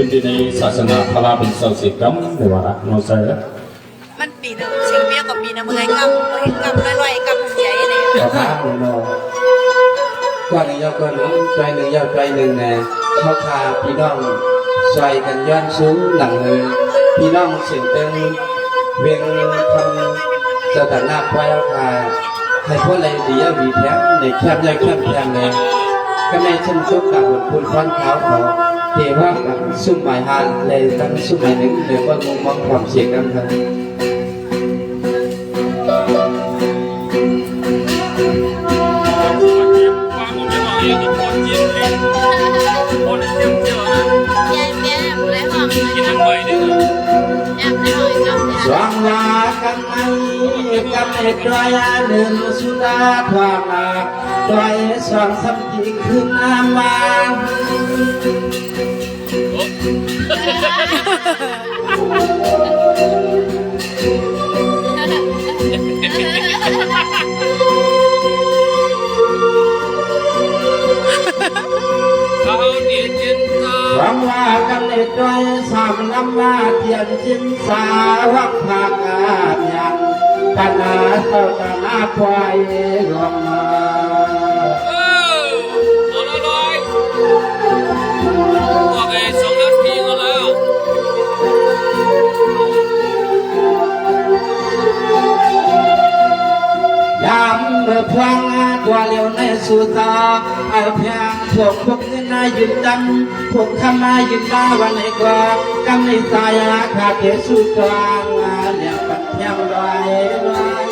อยู่ในศาสนาพราเป็นเสาสิกรรมหรือว่าโนไซร์มันปีหนึ่งสิ่งเบี้ยกับปีนะเมื่อไงกำลอยๆกำใหญ่เลยก็พาเนาะก้อนหนึ่งยาวก้อนหนึ่งใจหนึ่งยาวใจหนึ่งเนี่ยเขาพาพี่น้องใส่กันย้อนสูงหลังเลยพี่น้องเสียงเต็มเวียงทำสถานะไว้เอาพาให้พวกอะไรดีวีแท้ในแคบย่อยแคบแคบเลยก็ในชั้นชุกกับคุณควันเท้าเขาเทว่ากับซุ่มหมายฮานเลยตั้งซุ่มหมายหนึ่งเดี๋ยวว่ามุมมองความเสียงกันครับสว่างวากันไอ้ดอยเดินสุดาทวางดอยสว่างสัมผัสขึ้นน้ำมาหวังว่ากันเล็ดด้วยสามลำมาเทียนจินสาวักภาคการยังปัญหาเท่ากันอาควายลงมายามเมื่อพวงตัวเลี้ยวในสุตาเอาเพียงพวกเงินนายยืนดันพวกคำนายยืนดาวันไหนก็กำในสายขาดเกสุกลางเนี่ยปัญญาลอยลอย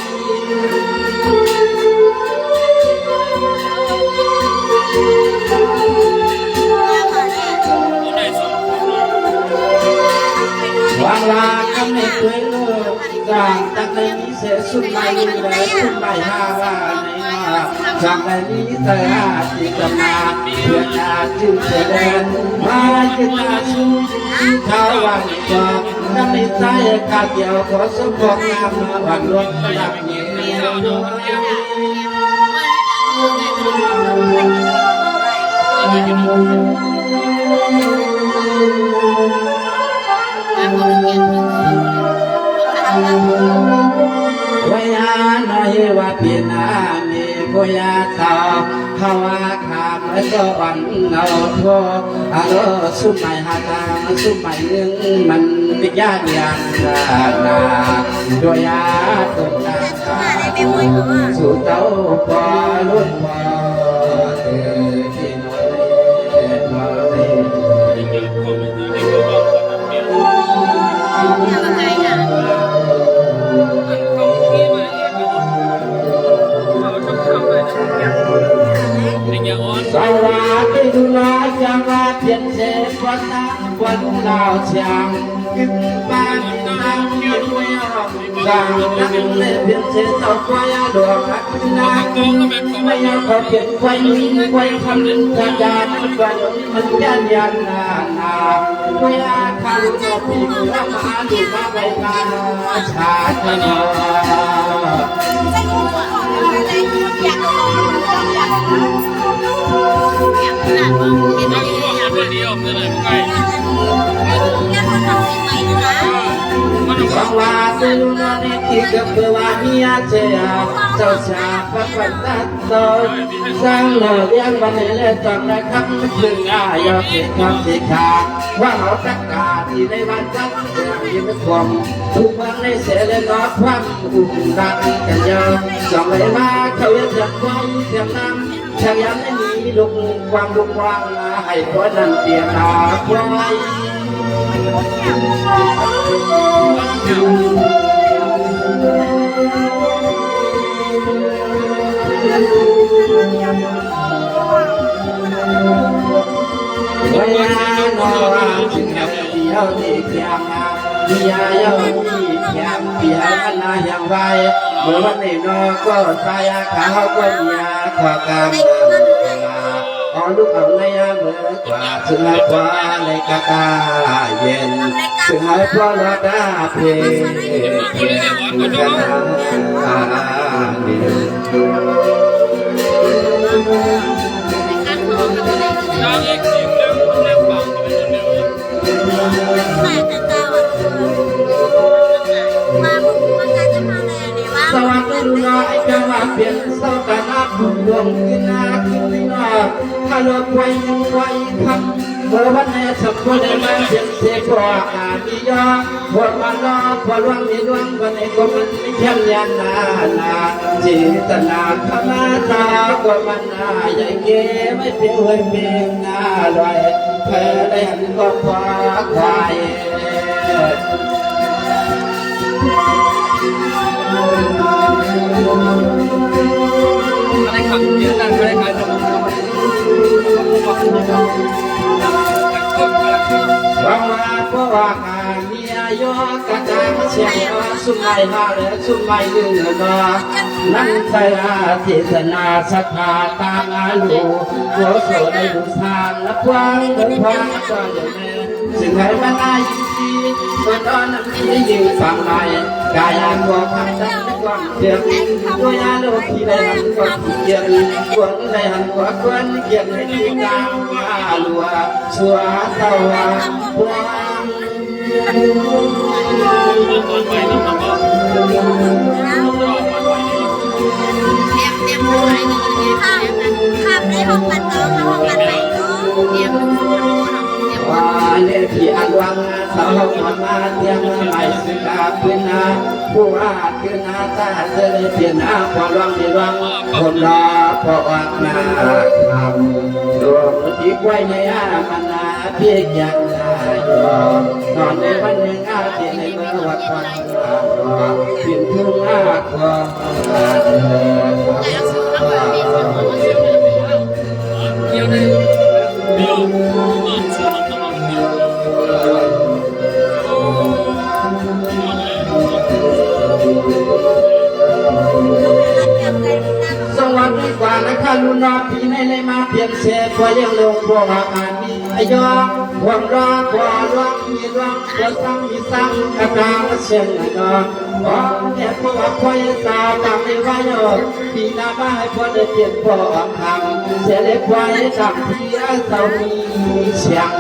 วางลากำในตัวลูกกลางตั้งในนี้เสียสุดไม่เลยสุดไม่หาในมาจากในนี้แต่ที่จะมาเพื่อจะจึงแสดงมาจึงอาชูท้าวันก่อนกำในใจขาดเดียวขอสมบูรณ์งามวันรถหลับเงียบเงียบวยาหน่อยว่าปีนามีพยาตาภาวะขามและก็อ่อนเอาทั่วอาโลสุดใหม่หาตาสุดใหม่เรื่องมันวิญญาณอย่างนาด้วยยาต้นนาสู่เต้าปอลุ่นปอที่น้อยน้สวัสดีดูแลจังหวัดเพียงเสพวันนั้นวันเราเชียงกินบ้านนั่งกินไม่ออกสั่งนั่งเล่นเพียงเสพเอาควายดอกนักนาไม่เอาขอเพียงควายนิ่งควายคำนึงทางการวันมันยันยันนาควายข้าวก็ปีกละมาดูมาไปมาชาตินอสังวาสิลุนานิทิกับเบวานิยาเจียเจ้าชาพระปัตตาโตสังโลเลียงวันนี้เลยต้องได้คำพึงอายอกิจคำสิขาว่าเราตักกาที่ในวันจันทร์ยิ้มคมทุกวันในเสด็จนอความอุ่นรักกันยาวสองเลยมาเขาเรียกไว้เทียมน้ำช่างยันไม่มีลุกความลุกวางให้คนนั้นเปลี่ยนตาควายวายานอจึงเดียวที่เพียงมียาเย้ามีเพียงเพียงนาอย่างไรเมื่อวันนี้นอก็สายขาวก็มียาขอกำขอลูกเอาในเมื่อกว่าถึงให้พอในกาตาเย็นถึงให้พอละดาเพลกัน น้อยจะมาเปลี่ยนเศร้าตาหน้าบุญดวงขึ้นหน้าขึ้นหน้าถ้าเลิกไว้ไว้คำเมื่อวันนี้สักคนได้มาเปลี่ยนเสียกว่ามียอพวกมันรอพอล่วงมีดวงวันนี้ก็มันไม่เข้มยันนาจิตนาธรรมตากว่ามันนาใหญ่เก๋ไม่เปลี่ยวเปลี่ยนหน้าลอยแพ้ได้หันก็พอควายอะไรขับเยอะนั่นอะไรกันหวังว่าเพราะว่ามีอายุกระจายมาเชียร์สุไมมาเลยสุไมยืนนอนั่นใจอาทิตนาสัทธาตางาลูโยโสในดุสานและพวงเดินพวงก็เดินสิ่งไหนมันน่ายินดีคนอ่อนนั้นที่ยืนฟังใหม่กายตัวพันดังความเดียงตัวยาโลที่ได้หันความเกียงควงได้หันกว่าควรเกียงให้ดีงามมาลัวชัวเต้าพวงข้ามได้ห้องกันต่อห้องกันไหนก็เตรียมว่าเล่ที่อันวังสาวมาเตรียมใหม่สิกาพื้นนาผู้อาคือนาตาเจริญเปลี่ยนอาพอร้องดีร้องคนรอพอออกมาทำดวงที่ไว้ในอามันนาเพียงยันนายนอนในวันหนึ่งอาที่ในเมื่อวัดฟังเปลี่ยนทุ่งอาความเดียวเลยเดียวสวัสดีกว่านะคะลุนอปีในเลยมาเปลี่ยนเสียพอยังลงพวกอาการมีอายอหวังรอพอร้องมีร้องพอซ้ำมีซ้ำกระดาษเชียงนอพอแค่พวกคอยสาวตามในวายปีหน้าบ้าให้พอได้เปลี่ยนพอทำเสียเล็กไว้กับพี่เจ้ามีเชียง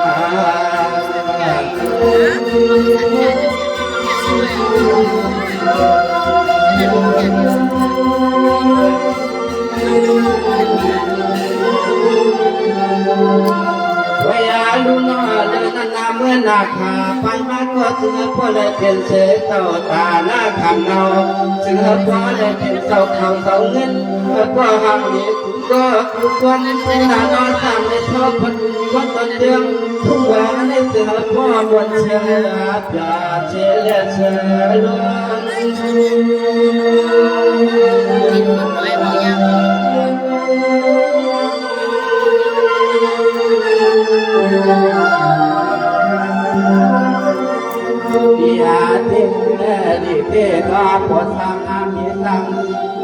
วายาลุนเดินนาเมื่อนาคาไปมาก็เสือพอเลยเป็นเสือเต่าตาหน้าคำเนาเสือพอเลยเป็นเต่าเขาเต่าเงินพอหางเหตุก็ทุกวันเป็นนานอนตามในชอบพันวันตอนเดือนทุกวันในเสือพ่อบนเชือกยาเชือกเชือกล้วนยาทิมเนดิเกก็ปวดสังอามิสัง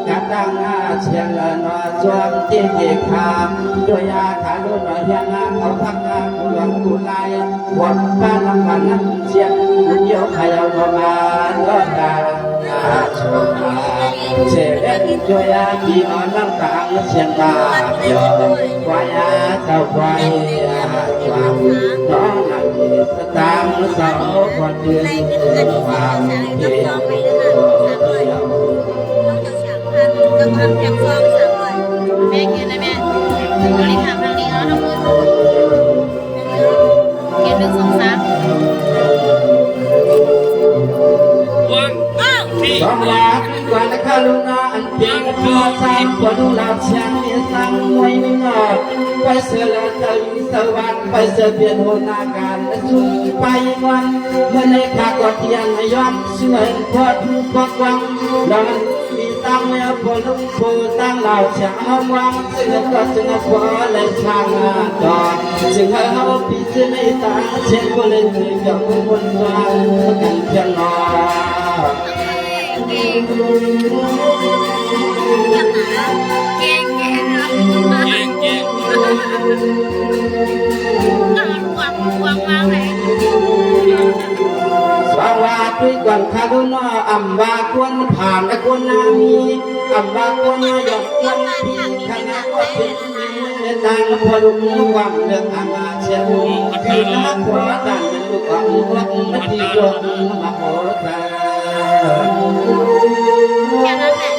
กะตังอาเชียงนอจวมติเกขามตัวยาขาลุนอยางาเขาพักงากุหลงกุลายวัดบ้านลำพันนันเชียงเยี่ยวขยาวมาโนดาอาชมาเชเล่นตัวยากีนอนน้ำตาเชียงมาโยกวายาเจ้าควายความน้องนันสตางสาวคนเดือนความเดียวก็ทำแพ็คซอง300แม่กินเลยแม่บริหารทางนี้แล้วน้องมือเก็บ1 2 3วันที่ สองลาก่อนนะคะลุงนาอันเพียงพอสามพอดูลาบเชียงมีสังมวยไม่นอดไปเสือละตะลิสวัสดิ์ไปเสือเปลี่ยนหัวหน้าการและสุ่มไปวันเมื่อในขากอดเทียนย้อนช่วยพอทุกพอวังนอนมีตั้งเมื่อพอลุงพอตั้งเหล่าเชียงห้องวังซึ่งก็จึงพอเลยช่างดอกซึ่งเขาปีซึ่งในตาเช่นก็เลยถึงกับคนว่ากันเพียงนอเก่งเก่งเก่งนะเก่งเก่งหวังมากเลยสวัสดีก่อนข้าดูน้ออำว่าควรผ่านและควรนามีอำว่าควรหยอกควรพี่ขณะก็เป็นเดินทางพอลุกความเรื่องอามาเชียวที่นักหัวดันเป็นลูกของวัดมัดดีลงมาโหตาแค่นั้นแหละ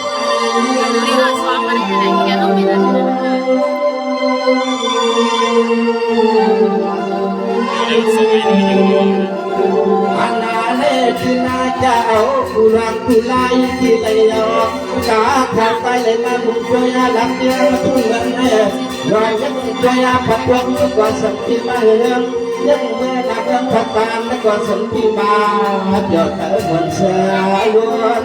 อันนาเลที่นาจะเอาผู้รักผู้ไล่ที่ไหลออกกาขาดไปเลยมาบุญช่วยหลับเดียวทุ่งเงินเนี่ยรอยยักษ์ช่วยผัดวงก่อนสัมผัสมาเฮืองยังเมื่อนักเรื่องผัดตามและก่อนสัมผัสมาเดี๋ยวเธอเหมือนเสือล้วน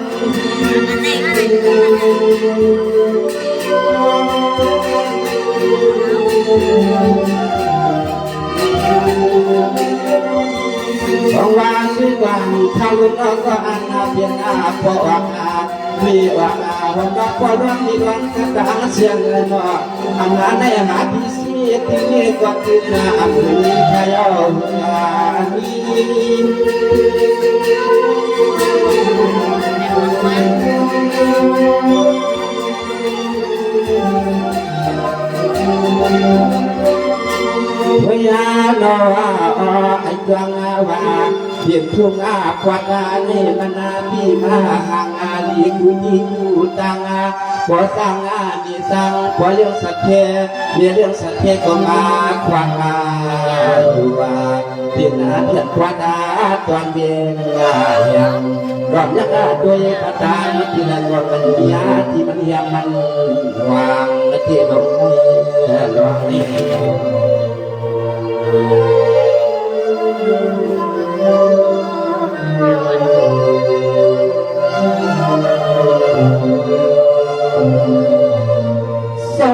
ของวางด้วยกันข้าวลุงก็อันนาเพียงอาพอวางอามีวางอาวันก็พอร้องมีร้องกระดาษเสียงเลยเนาะอันนั้นในหาที่เสียที่นี่ก็คือนาอันนี้ขยาวงานพยาโนไอจวงว่าเพียงทุ่งอาควักนี่มันนาพี่มาห่างอาลีกุจีกูตังบ่สร้างมีสร้างบ่เรื่องสัตย์เทมีเรื่องสัตย์เทก็มาควักอยู่ว่าเพียงนาเพียงควักตอนเบียงยังรอบยักษ์ด้วยประทานที่นั่นว่ามันยาที่มันยังมันวางและที่ลงลองนี่ส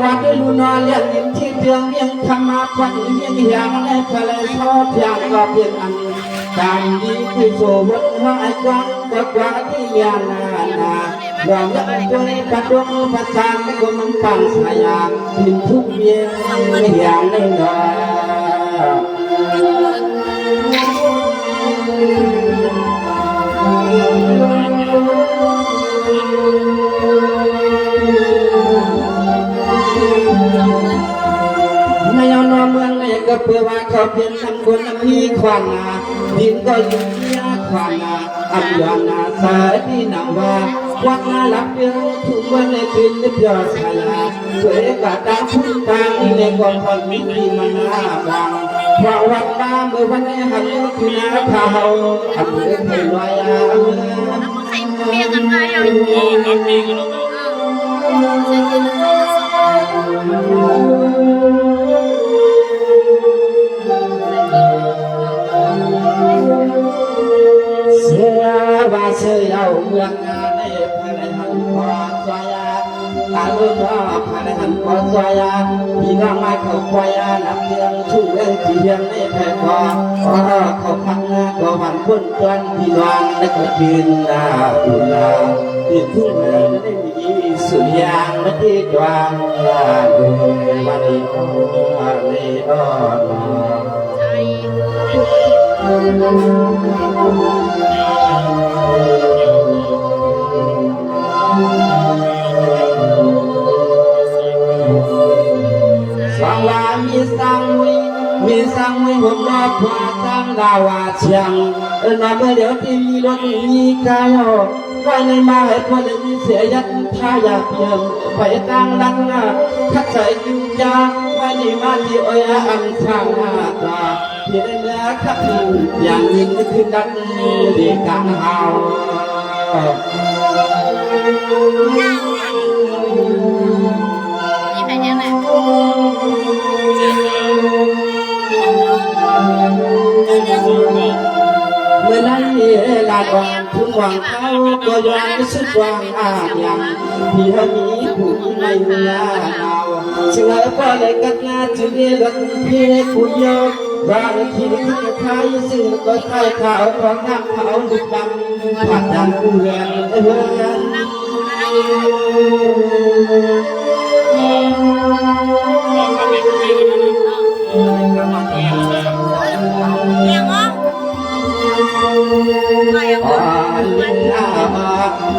วัสดีลูกนอนเลี้ยงยิ้มที่เตืองเลี้ยงธรรมะควันเลี้ยงอย่างและทะเลชอบอย่างก็เพียงอันการดีที่โสวนว่าไอ้กวางก็กว่าที่ยานาดอกยักษ์ตัวนี้ปัดดวงประสานก็มันปังสายางดินทุกเย็นอย่างในดในยอนเมืองในก็เพื่อว่าเขาเพียงทำคนมีความนาดินก็ยิ่งยากความนาอันยอนนาสายที่นำว่าวัดนาหลับเดียวทุกวันในคืนนิพยาสายาสวยกะตาพุ่งตาในในกองพันมิตรมันนาบังเพราะวันมาเมื่อวันนี้หันคือนาเขาอันเมื่อเคยลอยอาเมื่อใครเรียกกันมาอย่างนี้เสียว่าเสียเอาเมืองในภายในหันพอสวยตาลุนว่าภายในหันพอสวยพี่น้องมาเขาควายนับเรียงชุ่มเรื่องที่เรียงในแผ่คอเขาพังก็วันพ้นจนพี่น้องและก็ยืนบุญที่ทุ่งได้มีสุริยางไม่ที่ดวงดูวันนี้ในอ้สังวามีสังวิผมรอบว่าสังดาวาเชียงนำเดี๋ยวที่มีรถมีกายไว้ในมาให้คนมีเสียยัดท่าอยากเพียงไปตั้งรังขัดใจอยู่ยาไว้ในมาที่อ้อยอันช่างตาที่ได้เมื่อขับอย่างยิ่งคือดันดีกันเฮานี่เป็นยังไงเมื่อนั้นลาดวางทุกวางเขาก็ย้อนสุดวางอย่างที่เขามีผู้ไม่มีลาเราเชื่อก็เลยกันงานจุดนี้รถพี่ผู้โยกว่าที่ที่ไทยสื่อก็ไทยข่าวของน้ำเขาดุดำผ่านดังเรือนยังอ่ะไม่ยังอ่ะ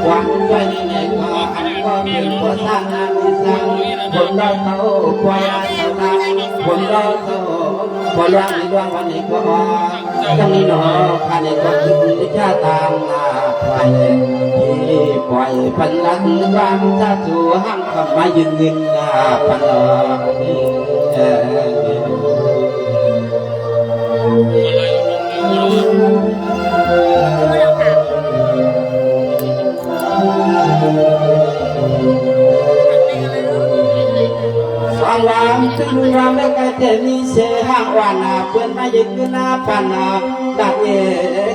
วันไปในก็อันก็มีผู้สร้างงานสร้างคนเราเขาควายเขาทำคนเราเขาพอร้องในดวงวันนี้ก็จังนี้หนอคันนี้ก็คิดที่จะตามไปที่ปล่อยพันลันความจะจู่ห้ามคำมายืนพัน เสห้างวานาเพื่อนมายึดหน้าปานาดักเย่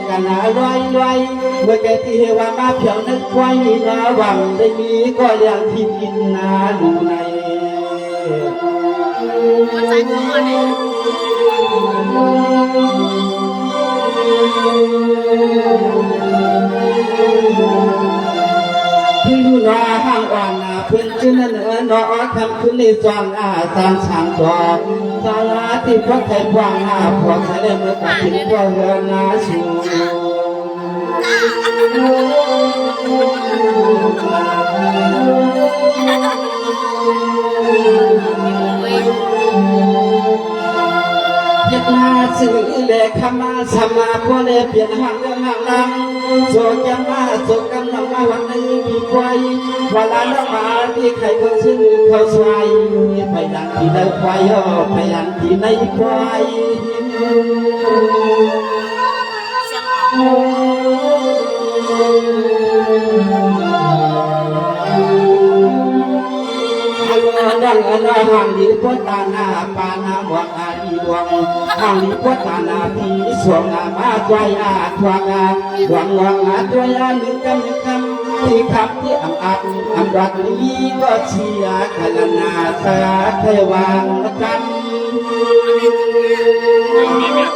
กันนาลอยลอยเมื่อแกที่ว่ามาเพียงนึกไว้นาหวังได้มีก็ยังที่ดินนาดูใน หัวใจของมันเนี่ย ที่ดูนาห้างอ่อนนาเพื่อนชื่อนั่นนอคำคุณในจอนตามช่างตัวสาราที่พวกไทยพวางพวกไทยเล่นเมื่อกับถึงพวกเรือนาสูยักนาสื่อเล็กขมาสมาพวกเล่เปลี่ยนห่างเรื่องห่างลำโจจะมาโจกำลังมาวันนี้พี่ควายเวลาน้ำมาที่ใครเขาชื่อเขาชายไปยังที่ในควายไปยังที่ในควาย เสียงออก ดังห่างดีพุทธานาปานาหมวกอาดีดวงห่างดีพุทธานาพีสวงมาใจทวงหวังหวังตัวยหนึ่งคำที่คำที่อับรักนี้ก็เชียร์ขนาดสาเทวางกัน มีแบบ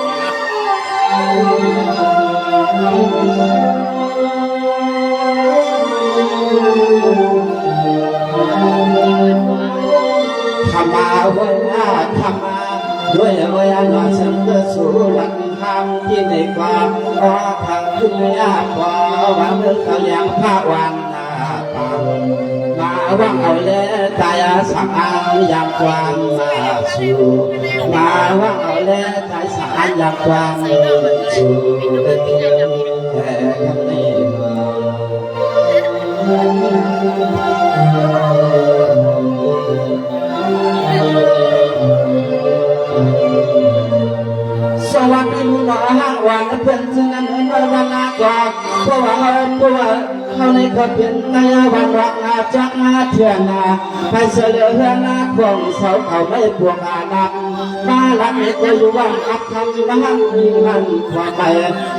ขมาเวลาขมาด้วยเวลาฉันจะสู้หลังทางที่ในความขอทางขึ้นยากขอวันเรื่องเขายังพาวันนาปังมาว่างเอาเลยตายสังอางอย่างความมาสู่มาว่างเอาเลยตายสังอางอย่างความสู่แต่กันนี้สวัสดีลูกน้องห้างวันเพื่อนซึ่งนั้นวันนาก่อนเพราะว่าเขาในก็เป็นนายวันรักนาจักนาเถื่อนนาไปเสือเลือนาของเสาเขาไม่พวกอาดับมาลักเอกอยู่ว่างอับคำมาห้างมีมันความไป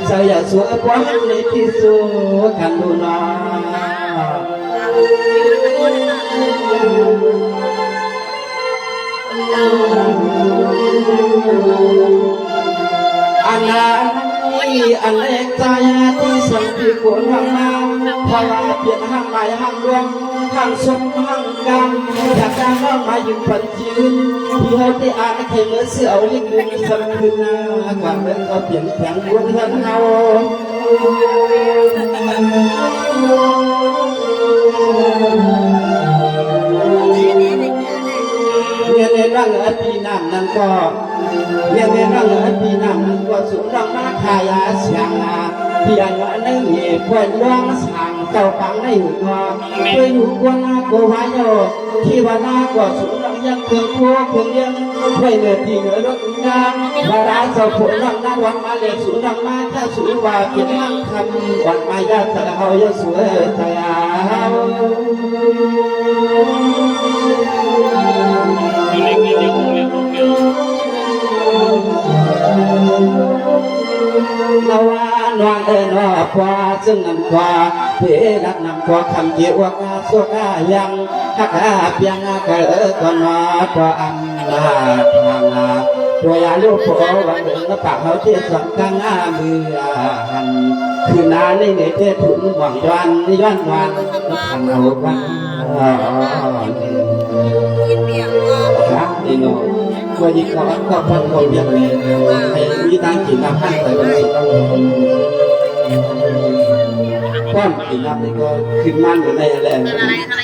เสียสวยกว่าในที่สุดกันดูน้องอันนั้นอันเล็กใจที่สังที่ควรทำมาพอว่าเปลี่ยนห้างใหม่ห้างรวมห้างสมห้างกำอยากจะเข้ามาอยู่ปัจจุบันที่เขาที่อ่านเขียนเสือเอาลิขิตสำคัญนะความเป็นเขาเปลี่ยนแปลงวนเงินเขาเรียนในร่างอภินามนั้นก็เรียนในร่างอภินามนั้นก็สุรังมาขายาเสียงนาที่อันนั้นในเหตุควรร้องสั่งเจ้าฟังในหัวเพื่ออยู่กวนนาโกวายโยที่ว่านาก็สุรังยังเครื่องโคเครื่องเลี้ยงไว้เนื้อที่เนื้อรถงานวาระเจ้าผลรังนั้นวันมาเลี้ยงสุรังมาถ้าสุว่าเป็นนั่งคำวันมายาตะเอายสวยใจเอานาว่าน้องนอควาซึ่งนั่นควาเพนักนำควาคำเกี่ยวกับสุขยังหักเพียงกะก็นอตัวอันลาทางตัวยาลูกโผวันเดินปากเขาเทียสังกังมือหันคือนานในเทถุนหวังวันย้อนวันทันเอาวันกินเบียร์ก็ ครับนี่น้องว่ายิ่งก็พันคนยังเลยให้มีทางกินน้ำพันแต่ก็สิต้องป้อนกินน้ำนี่ก็ขึ้นมันอยู่ในอะไร เป็นอะไร